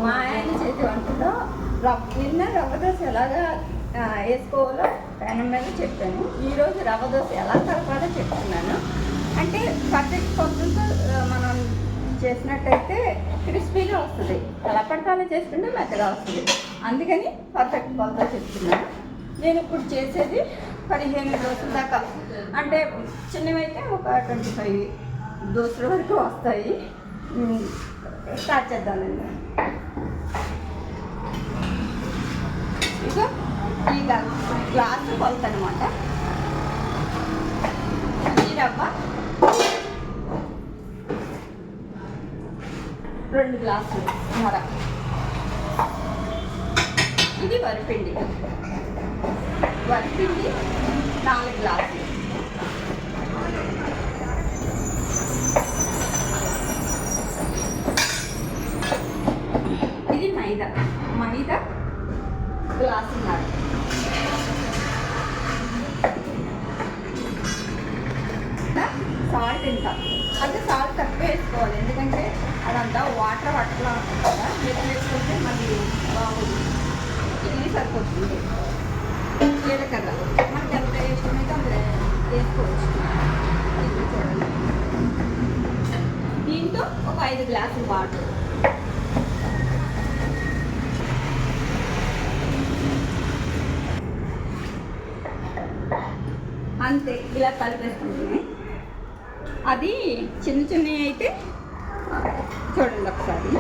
మా ఆయన చేతి వంటలో నిన్న రవ్వ దోశ ఎలాగా వేసుకోవాలో పెనం మీద చెప్పాను. ఈరోజు రవ్వ దోశ ఎలా కలపాలో చెప్తున్నాను. అంటే పర్ఫెక్ట్ కొలతలతో మనం చేసినట్టయితే క్రిస్పీగా వస్తుంది, ఎలా పడతాలో చేసుకుంటే మెత్తగా వస్తుంది. అందుకని పర్ఫెక్ట్ కొలతలు చెప్తున్నాను. నేను ఇప్పుడు చేసేది 15 దోశల దాకా, అంటే చిన్నవైతే ఒక 25 దోశల వరకు వస్తాయి. స్టార్ట్ చేద్దామండి. ఇక ఈ గ్లాసు కొలత అనమాట. ఈ రవ్వ 2 గ్లాసులు మర. ఇది వరిపిండి 4 గ్లాసులు. ఇది మైదా గ్లాసున్నర. సాల్ట్ ఇంత, అయితే సాల్ట్ తక్కువ వేసుకోవాలి, ఎందుకంటే అదంతా వాటర్ పట్టలా ఉంటుంది కదా. ఎక్కువ వేసుకుంటే మళ్ళీ బాగుంది. ఇది సరిపోతుంది. జీలకర్ర మనకి ఎంత ఇష్టమైతే అంత వేసుకోవచ్చు. చూడండి, దీంతో ఒక 5 గ్లాసులు వాటర్. అంతే, ఇలా కలిపేసుకుంటున్నాయి. అది చిన్నవి అయితే చూడండి ఒకసారి.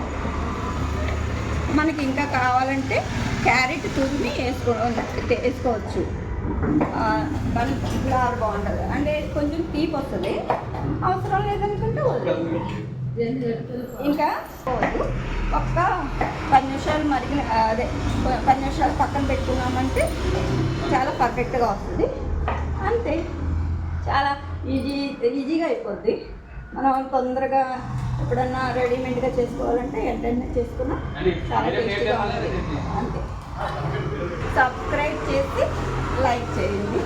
మనకి ఇంకా కావాలంటే క్యారెట్ తురిమి వేసుకోవచ్చు. ఫ్లేవర్ బాగుంటుంది, అంటే కొంచెం తీపి వస్తుంది. అవసరం లేదనుకుంటే వదిలేదు. ఇంకా ఒక్క 10 నిమిషాలు మరిగిన అదే 10 నిమిషాలు పక్కన పెట్టుకున్నామంటే చాలా పర్ఫెక్ట్గా వస్తుంది. అంతే, చాలా ఈజీగా అయిపోద్ది. మనం తొందరగా ఎప్పుడన్నా రెడీమేడ్గా చేసుకోవాలంటే వెంటనే చేసుకున్నా చాలా టేస్టీగా ఉంటుంది. అంతే, సబ్స్క్రైబ్ చేసి లైక్ చేయండి.